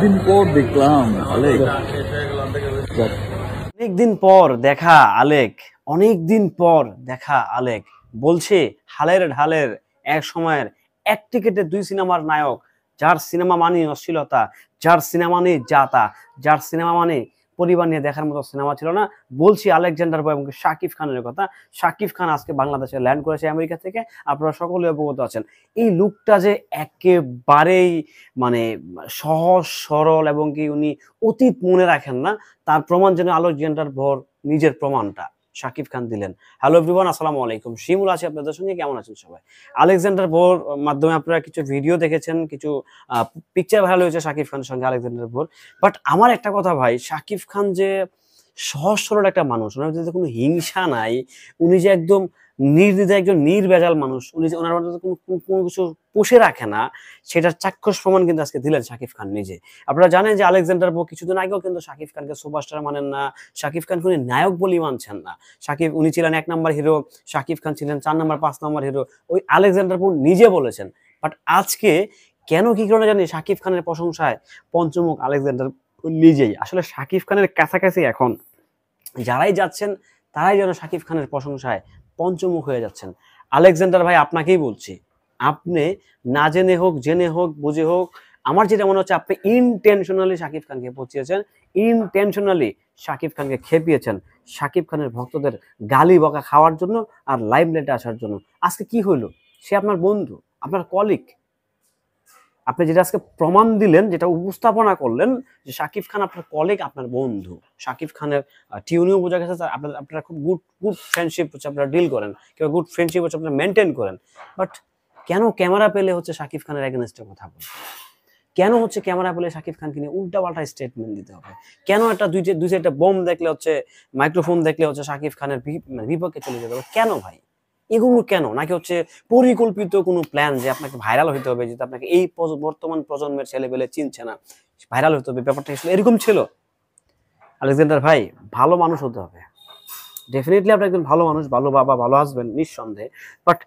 দিন পর দেখলাম আলেক, অনেকদিন পর দেখা আলেক, অনেকদিন পর দেখা আলেক বলছে হালের ঢালের এক সময়ের এক টিকেটে দুই সিনেমার নায়ক, যার সিনেমা মানে অশ্লীলতা, যার সিনেমা নেই জাতা, যার সিনেমা মানে পরিবার নিয়ে দেখার মতো সিনেমা ছিল না। বলছি আলেকজান্ডার বয় এবং শাকিব খানের কথা। শাকিব খান আজকে বাংলাদেশে ল্যান্ড করেছে আমেরিকা থেকে, আপনারা সকলে অবগত আছেন। এই লুকটা যে একেবারেই মানে সহজ সরল এবং কি উনি অতীত মনে রাখেন না, তার প্রমাণ যেন আলেকজান্ডার ভোর নিজের প্রমাণটা শাকিব খান দিলেন। হ্যালো এভরিওয়ান, আসসালামু আলাইকুম। শিমুল আছি আপনাদের সঙ্গে, কেমন আছেন সবাই? আলেকজান্ডার ভোর মাধ্যমে আপনারা কিছু ভিডিও দেখেছেন, কিছু পিকচার ভাইরাল হয়েছে শাকিব খানের সঙ্গে আলেকজান্ডার ভোর। বাট আমার একটা কথা ভাই, শাকিব খান যে সহজ সরল একটা মানুষ, ওনার মধ্যে কোনো হিংসা নাই, উনি যে একদম নির্দ্বিধায় একজন নির্ভেজাল মানুষ, উনি যে ওনার মধ্যে কোনো কিছু পুষে রাখে না, সেটার চাক্ষুষ প্রমাণ কিন্তু আজকে দিলেন শাকিব খান নিজে। আপনারা জানেন যে আলেকজান্ডার ভোর কিছুদিন আগেও কিন্তু শাকিব খানকে সুপারস্টার মানেন না, শাকিব খানকে উনি নায়ক বলি মানছেন না। উনি ছিলেন 1 নাম্বার হিরো, শাকিব খান ছিলেন 4 নাম্বার 5 নাম্বার হিরো, ওই আলেকজান্ডার ভোর নিজে বলেছেন। বাট আজকে কেন কি কারণে জানি শাকিব খানের প্রশংসায় পঞ্চমুখ আলেকজান্ডার নিজেই। আসলে শাকিব খানের কাছাকাছি এখন যারাই যাচ্ছেন, তারাই যেন শাকিব খানের প্রশংসায় পঞ্চমুখ হয়ে যাচ্ছেন। আলেকজান্ডার ভাই, আপনাকেই বলছি, আপনি না জেনে হোক, জেনে হোক, বুঝে হোক, আমার যেটা মনে হচ্ছে আপনি ইনটেনশনালি শাকিব খানকে পচিয়েছেন, ইনটেনশনালি শাকিব খানকে খেপিয়েছেন, শাকিব খানের ভক্তদের গালি বকা খাওয়ার জন্য আর লাইমলাইটে আসার জন্য। আজকে কি হইলো? সে আপনার বন্ধু, আপনার কলিগ। আপনি যেটা আজকে প্রমাণ দিলেন, যেটা উপস্থাপনা করলেন যে শাকিব খান আপনার কলিগ, আপনার বন্ধু। শাকিব খানের টিউনিও বোঝা গেছে, আপনারা খুব গুড ফ্রেন্ডশিপ হচ্ছে আপনারা ডিল করেন, কিংবা গুড ফ্রেন্ডশিপ হচ্ছে আপনারা মেনটেন করেন। বাট কেন ক্যামেরা পেলে হচ্ছে শাকিব খানের এগেনস্টে কথা বলতে হবে? কেন হচ্ছে ক্যামেরা পেলে শাকিব খানকে নিয়ে উল্টাপাল্টা স্টেটমেন্ট দিতে হবে? কেন একটা দুই চারটা বোম দেখলে হচ্ছে, মাইক্রোফোন দেখলে হচ্ছে শাকিব খানের বিপক্ষে চলে যেতে হবে? কেন ভাই এগুলো কেন? নাকি হচ্ছে পরিকল্পিত কোনো প্ল্যান যে আপনাকে ভাইরাল হইতে হবে, যেটা আপনাকে এই বর্তমান প্রজন্মের ছেলেপেলে চিনছে না, ভাইরাল হইতে হবে? ব্যাপারটা আসলে এরকম ছিল? আলেকজান্ডার ভাই, ভালো মানুষ হতে হবে, ডেফিনেটলি আপনি একজন ভালো মানুষ, ভালো বাবা, ভালো হাজবেন্ড, নিঃসন্দেহে। বাট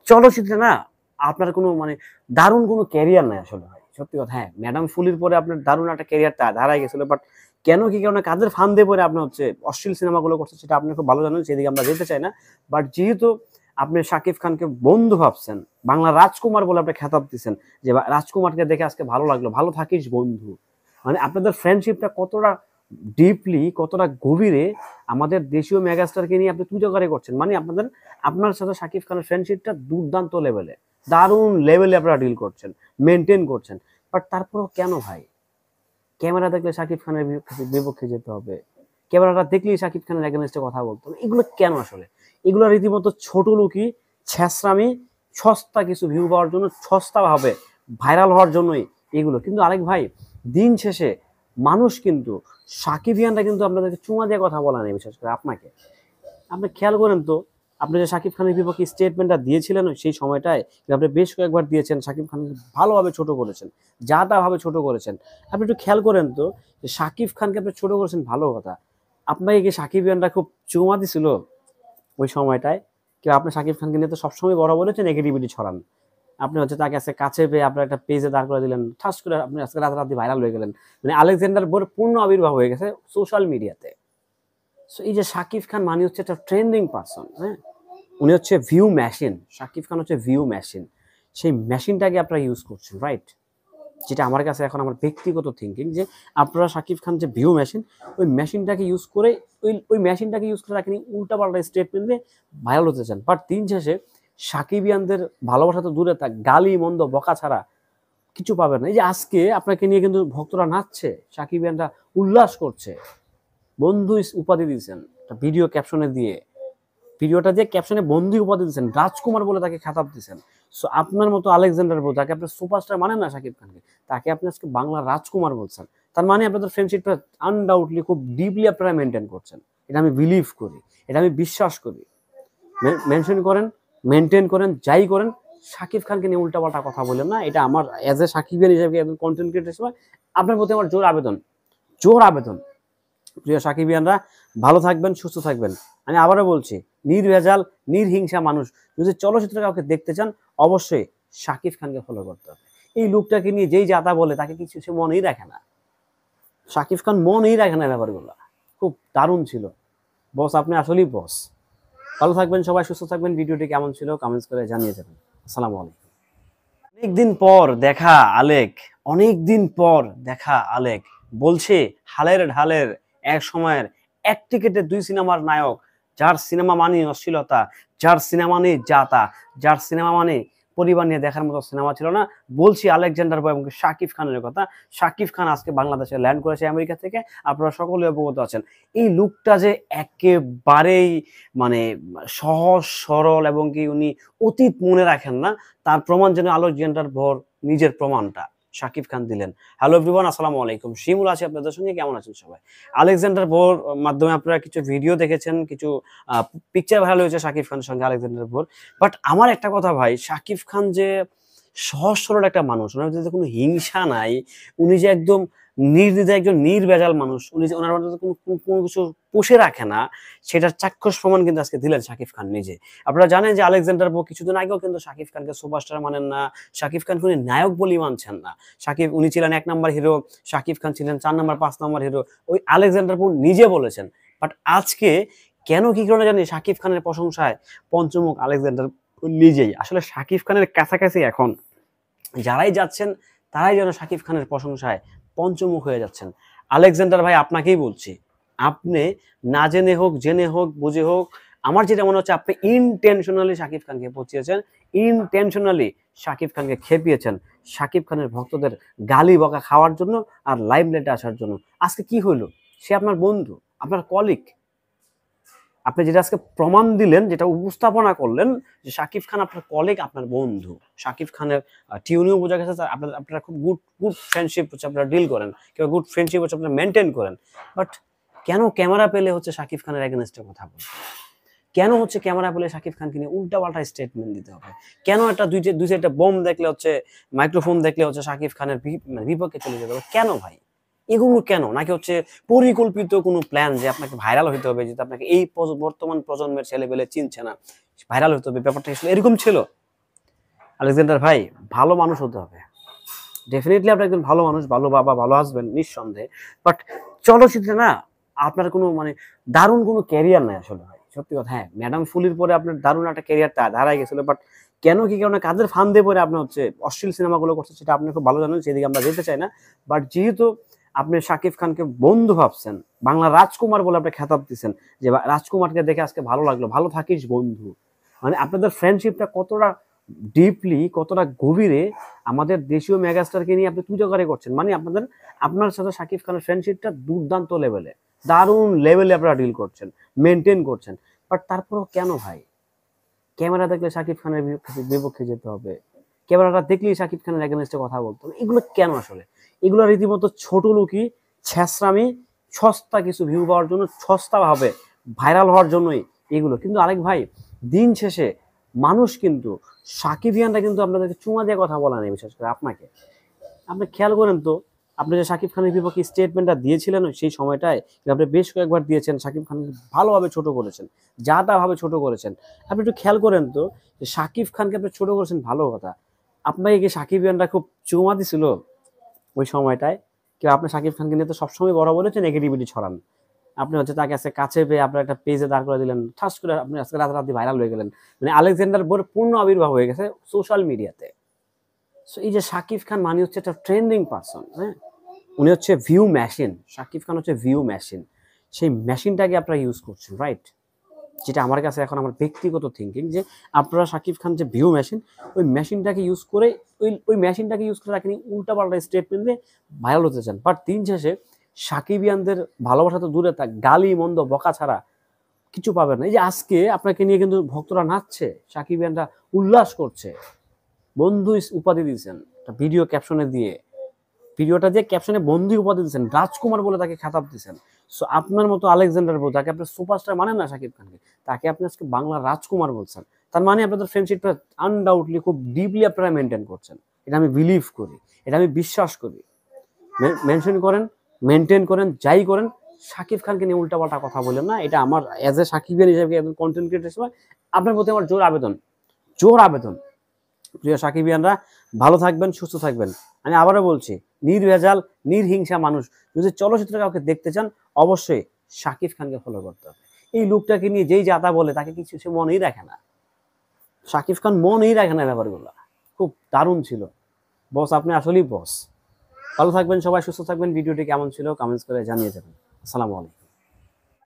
চলচ্চিত্রে না আপনার কোনো মানে দারুণ কোনো ক্যারিয়ার নাই আসলে ভাই, সত্যি কথা। হ্যাঁ, ম্যাডাম ফুলির পরে আপনার দারুণ একটা ক্যারিয়ার দাঁড়ায় গেছিল, বাট কেন কি কারণে কাদের ফান্দে পরে আপনি হচ্ছে অশ্লীল সিনেমাগুলো করছে, সেটা আপনি খুব ভালো জানেন, সেদিকে আমরা যেতে চাই না। বাট যেহেতু আপনি শাকিব খানকে বন্ধু ভাবছেন, বাংলা রাজকুমার বলে আপনি খেতাব দিচ্ছেন, যে রাজকুমারকে দেখে আজকে ভালো লাগলো, ভালো থাকিস বন্ধু, মানে আপনাদের ফ্রেন্ডশিপটা কতটা ডিপলি, কতটা গভীরে আমাদের দেশীয় মেগাস্টারকে নিয়ে আপনি তুজোগাড়ি করছেন। মানে আপনার সাথে শাকিব খানের ফ্রেন্ডশিপটা দুর্দান্ত লেভেলে, দারুণ লেভেলে আপনারা ডিল করছেন, মেনটেন করছেন। বাট তারপরেও কেন ভাই ক্যামেরা দেখলে শাকিব খানের বিপক্ষে যেতে হবে, ক্যামেরাটা দেখলেই শাকিব খানের এগেনস্টে কথা বলতে হবে? এগুলো কেন আসলে? এগুলো রীতিমতো ছোট লোকই, ছেঁচড়ামি, সস্তা কিছু ভিউ পাওয়ার জন্য, সস্তা ভাবে ভাইরাল হওয়ার জন্যই এগুলো। কিন্তু আরেক ভাই, দিন শেষে মানুষ কিন্তু, সাকিবিয়ানরা কিন্তু আপনাদেরকে চুমা দিয়ে কথা বলা নেই। বিশেষ করে আপনাকে, আপনি খেয়াল করেন তো, আপনি যে শাকিব খানের বিপক্ষে স্টেটমেন্টটা দিয়েছিলেন সেই সময়টায়, আপনি বেশ কয়েকবার দিয়েছেন, শাকিব খানকে ভালোভাবে ছোট করেছেন, যা তা ভাবে ছোট করেছেন। আপনি একটু খেয়াল করেন তো, যে শাকিব খানকে আপনি ছোট করেছেন ভালো কথা, আপনাকে কি সাকিবিয়ানরা খুব চুমা দিছিল ওই সময়টায়? কেউ আপনি শাকিব খানকে নিয়ে তো সবসময় বড় বলেছেন, নেগেটিভিটি ছড়ান। আপনি হচ্ছে তাকে আজকে কাছে পেয়ে আপনার একটা পেজে দাঁড় করে দিলেন, ঠাস করে আপনি আজকে রাতারাতি ভাইরাল হয়ে গেলেন। মানে আলেকজান্ডার বোর পূর্ণ আবির্ভাব হয়ে গেছে সোশ্যাল মিডিয়াতে। সো এই যে শাকিব খান মানে হচ্ছে একটা ট্রেন্ডিং পারসন, হ্যাঁ, উনি হচ্ছে ভিউ মেশিন। শাকিব খান হচ্ছে ভিউ মেশিন। সেই মেশিনটাকে আপনারা ইউজ করছেন, রাইট? যেটা আমার কাছে এখন আমার ব্যক্তিগত থিঙ্কিং, যে আপনারা শাকিব খান যে ভিউ মেশিন, ওই মেশিনটাকে ইউজ করে, ওই মেশিনটাকে ইউজ করে রাখেনি উল্টাপাল্টা স্টেটমেন্ট দিয়ে ভাইরাল হতে চান। বাট দিন শেষে সাকিবিয়ানদের ভালোবাসা তো দূরে থাক, গালি মন্দ বকা ছাড়া কিছু পাবেন না। এই যে আজকে আপনাকে নিয়ে কিন্তু ভক্তরা নাচছে, সাকিবিয়ানরা উল্লাস করছে, বন্ধু উপাধি দিয়েছেন ভিডিও ক্যাপশনে দিয়ে, ভিডিওটা দিয়ে ক্যাপশনে বন্ধু উপাধি দিচ্ছেন, রাজকুমার বলে তাকে খেতাব দিচ্ছেন। সো আপনার মতো আলেকজান্ডার বল, যাকে আপনি সুপারস্টার মানেন না শাকিব খানকে, তাকে আপনি আজকে বাংলা রাজকুমার বলছেন। তার মানে আপনাদের ফ্রেন্ডশিপটা আনডাউটলি খুব ডিপলি আপনারা মেনটেন করছেন। এটা আমি বিলিভ করি, এটা আমি বিশ্বাস করি। মেনশন করেন, মেনটেন করেন, যাই করেন, শাকিব খানকে নিয়ে উল্টাপাল্টা কথা বলেন না। এটা আমার অ্যাজ এ সাকিবিয়ান হিসেবে, একজন কন্টেন্ট ক্রিয়েটর হিসেবে আপনার প্রতি আমার জোর আবেদন, জোর আবেদন। প্রিয় সাকিবিয়ানরা, ভালো থাকবেন, সুস্থ থাকবেন। আমি আবারও বলছি, নির্ভেজাল, নির্হিংসা মানুষ যদি চলচ্চিত্রে কাউকে দেখতে চান, অবশ্যই শাকিব খানকে ফলো করতে হবে। এই লোকটাকে নিয়ে যেই যাতা বলে তাকে কিছু সে মনেই রাখে না। শাকিব খান মনেই রাখে না ব্যাপারগুলো। খুব দারুণ ছিল। বস, আপনি আসলেই বস। ভালো থাকবেন সবাই, সুস্থ থাকবেন। ভিডিওটি কেমন ছিল কমেন্টস করে জানিয়ে যাবেন। আসসালামু আলাইকুম। অনেকদিন পর দেখা আলেক, অনেকদিন পর দেখা আলেক বলছে হালের ঢালের এক সময়ের এক টিকেটে দুই সিনেমার নায়ক, যার সিনেমা মানে অশ্লীলতা, যার সিনেমা নেই জাতা, যার সিনেমা মানে পরিবার নিয়ে দেখার মতো সিনেমা ছিল না। বলছি আলেকজান্ডার বয় এবং শাকিব খানের কথা। শাকিব খান আজকে বাংলাদেশে ল্যান্ড করেছে আমেরিকা থেকে, আপনারা সকলে অবগত আছেন। এই লুকটা যে একেবারেই মানে সহজ সরল এবং কি উনি অতীত মনে রাখেন না, তার প্রমাণ যেন আলেকজান্ডার ভোর নিজের প্রমাণটা শাকিব খান দিলেন। হ্যালো এভরিওয়ান, আসসালামু আলাইকুম। শিমুল আছি আপনাদের সঙ্গে, কেমন আছেন সবাই? আলেকজান্ডার ভোর মাধ্যমে আপনারা কিছু ভিডিও দেখেছেন, কিছু পিকচার ভাইরাল হয়েছে শাকিব খানের সঙ্গে আলেকজান্ডার ভোর। বাট আমার একটা কথা ভাই, শাকিব খান যে সহজ সরল একটা মানুষ, ওনার মধ্যে কোনো হিংসা নাই, উনি যে একদম নির্দ্বিধায় একজন নির্ভেজাল মানুষ, উনি যে ওনার মধ্যে কোনো কিছু পুষে রাখে না, সেটার চাক্ষুষ প্রমাণ কিন্তু আজকে দিলেন শাকিব খান নিজে। আপনারা জানেন যে আলেকজান্ডার ভোর কিছুদিন আগেও কিন্তু শাকিব খানকে সুপারস্টার মানেন না, শাকিব খানকে উনি নায়ক বলেই মানছেন না। উনি ছিলেন 1 নম্বর হিরো, শাকিব খান ছিলেন 4 নম্বর 5 নম্বর হিরো, ওই আলেকজান্ডার ভোর নিজে বলেছেন। বাট আজকে কেন কি কারণে জানি শাকিব খানের প্রশংসায় পঞ্চমুখ আলেকজান্ডার নিজেই। আসলে শাকিব খানের কাছাকাছি এখন যারাই যাচ্ছেন তারাই যেন শাকিব খানের প্রশংসায় পঞ্চমুখ হয়ে যাচ্ছেন। আলেকজান্ডার ভাই, আপনাকেই বলছি, আপনি না জেনে হোক জেনে হোক বুঝে হোক, আমার যেটা মনে হচ্ছে আপনি ইনটেনশনালি শাকিব খানকে পচিয়েছেন, ইনটেনশনালি শাকিব খানকে খেপিয়েছেন শাকিব খানের ভক্তদের গালি বকা খাওয়ার জন্য আর লাইমলাইটে আসার জন্য। আজকে কি হইলো? সে আপনার বন্ধু, আপনার কলিগ। আপনি যেটা আজকে প্রমাণ দিলেন, যেটা উপস্থাপনা করলেন যে শাকিব খান আপনার কলিগ, আপনার বন্ধু। শাকিব খানের টিউনিও বোঝা গেছে, আপনারা খুব গুড ফ্রেন্ডশিপ হচ্ছে আপনারা ডিল করেন, কিংবা গুড ফ্রেন্ডশিপ হচ্ছে আপনারা মেনটেন করেন। বাট কেন ক্যামেরা পেলে হচ্ছে শাকিব খানের এগেনস্টে কথা বলতে? কেন হচ্ছে ক্যামেরা পেলে শাকিব খানকে নিয়ে উল্টাপাল্টা স্টেটমেন্ট দিতে হবে? কেন একটা দুই চারটা বোম দেখলে হচ্ছে, মাইক্রোফোন দেখলে হচ্ছে শাকিব খানের বিপক্ষে চলে যেতে হবে? কেন ভাই এগুলো কেন? নাকি হচ্ছে পরিকল্পিত কোনো প্ল্যান যে আপনাকে ভাইরাল হইতে হবে, যেটা আপনাকে এই বর্তমান প্রজন্মের ছেলেপেলে চিনছে না, ভাইরাল হইতে হবে? ব্যাপারটা আসলে এরকম ছিল? আলেকজান্ডার ভাই, ভালো মানুষ হতে হবে। ডেফিনেটলি আপনি একজন ভালো মানুষ, ভালো বাবা, ভালো হাজবেন্ড, নিঃসন্দেহে। বাট চলচ্চিত্রে না আপনার কোনো মানে দারুণ কোনো ক্যারিয়ার নাই আসলে ভাই, সত্যি কথা। হ্যাঁ, ম্যাডাম ফুলির পরে আপনার দারুণ একটা ক্যারিয়ার দাঁড়ায় গেছিল। বাট কেন কি কারণে কাদের ফান্দে পরে আপনি হচ্ছে অশ্লীল সিনেমাগুলো করছে, সেটা আপনি খুব ভালো জানেন, সেদিকে আমরা যেতে চাই না। বাট যেহেতু আপনি শাকিব খানকে বন্ধু ভাবছেন, বাংলা রাজকুমার বলে আপনি খেতাব দিচ্ছেন, যে রাজকুমারকে দেখে আজকে ভালো লাগলো, ভালো থাকিস বন্ধু। মানে আপনাদের ফ্রেন্ডশিপটা কতটা ডিপলি, কতটা গভীরে আমাদের দেশীয় মেগাস্টারকে নিয়ে আপনি তুজোগাড়ি করছেন। মানে আপনার সাথে শাকিব খানের ফ্রেন্ডশিপটা দুর্দান্ত লেভেলে, দারুণ লেভেলে আপনারা ডিল করছেন, মেনটেন করছেন। বাট তারপরেও কেন ভাই ক্যামেরা দেখলে শাকিব খানের বিপক্ষে যেতে হবে, ক্যামেরাটা দেখলেই শাকিব খানের এগেনস্টে কথা বলতে হবে? এগুলো কেন আসলে? এগুলো রীতিমতো ছোট লোকই, ছেঁচড়ামি, সস্তা কিছু ভিউ পাওয়ার জন্য, সস্তাভাবে ভাইরাল হওয়ার জন্যই এগুলো। কিন্তু আরেক ভাই, দিন শেষে মানুষ কিন্তু, সাকিবিয়ানরা কিন্তু আপনাদেরকে চুমা দিয়ে কথা বলা নেই, বিশেষ করে আপনাকে। আপনি খেয়াল করেন তো, আপনি যে শাকিব খানের বিপক্ষে স্টেটমেন্টটা দিয়েছিলেন সেই সময়টায়, আপনি বেশ কয়েকবার দিয়েছেন, শাকিব খানকে ভালোভাবে ছোট করেছেন, যা তা ভাবে ছোট করেছেন। আপনি একটু খেয়াল করেন তো, যে শাকিব খানকে আপনি ছোট করেছেন ভালো কথা, আপনাকে কি সাকিবিয়ানরা খুব চুমা দিছিল ওই সময়টায়? কেউ আপনি শাকিব খানকে নিয়ে তো সবসময় বড় বলেছে নেগেটিভিটি ছড়ান। আপনি হচ্ছে তাকে আজকে কাছে পেয়ে আপনার একটা পেজে দাঁড় করে দিলেন, ঠাস করে আপনি আজকে রাতারাতি ভাইরাল হয়ে গেলেন। মানে আলেকজান্ডার বোর পূর্ণ আবির্ভাব হয়ে গেছে সোশ্যাল মিডিয়াতে। সো এই যে শাকিব খান মানে হচ্ছে একটা ট্রেন্ডিং পারসন, হ্যাঁ, উনি হচ্ছে ভিউ মেশিন। শাকিব খান হচ্ছে ভিউ মেশিন। সেই মেশিনটাকে আপনারা ইউজ করছেন, রাইট? যেটা আমার কাছে এখন আমার ব্যক্তিগত থিঙ্কিং, যে আপনারা শাকিব খান যে ভিউ মেশিন, ওই মেশিনটাকে ইউজ করে ওই মেশিনটাকে ইউজ করে তাকে উল্টাপাল্টা স্টেটমেন্ট দিয়ে ভাইরাল হতে চান। বাট দিন শেষে সাকিবিয়ানদের ভালোবাসা তো দূরে থাক, গালি মন্দ বকা ছাড়া কিছু পাবেন না। এই যে আজকে আপনাকে নিয়ে কিন্তু ভক্তরা নাচছে, সাকিবিয়ানরা উল্লাস করছে, বন্ধু উপাধি দিয়েছেন একটা ভিডিও ক্যাপশনে দিয়ে, ভিডিওটা দিয়ে ক্যাপশনে বন্ধু উপাধি দিয়েছেন, রাজকুমার বলে তাকে খেতাব দিয়েছেন। সো আপনার মতো আলেকজান্ডার বউ, তাকে আপনি সুপারস্টার মানেন না শাকিব খানকে, তাকে আপনি আজকে বাংলার রাজকুমার বলছেন। তার মানে আপনাদের ফ্রেন্ডশিপটা আনডাউটলি খুব ডিপলি আপনারা মেনটেন করছেন। এটা আমি বিলিভ করি, এটা আমি বিশ্বাস করি। মেনশন করেন, মেনটেন করেন, যাই করেন, শাকিব খানকে নিয়ে উল্টাপাল্টা কথা বলেন না। এটা আমার অ্যাজ এ সাকিবিয়ান হিসেবে, কন্টেন্ট ক্রিয়েটার হিসেবে আপনার প্রতি আমার জোর আবেদন, জোর আবেদন। প্রিয় সাকিবিয়ানরা, ভালো থাকবেন, সুস্থ থাকবেন। আমি আবারও বলছি, নির্ভেজাল নির্হিংসা মানুষ যদি চলচ্চিত্রে কাউকে দেখতে চান, অবশ্যই শাকিব খানকে ফলো করতে হবে। এই লোকটাকে নিয়ে যেই যাতা বলে তাকে কিছু সে মনেই রাখে না। শাকিব খান মনেই রাখে না ব্যাপারগুলো। খুব দারুণ ছিল। বস, আপনি আসলেই বস। ভালো থাকবেন সবাই, সুস্থ থাকবেন। ভিডিওটি কেমন ছিল কমেন্টস করে জানিয়ে যাবেন। আসসালামু আলাইকুম।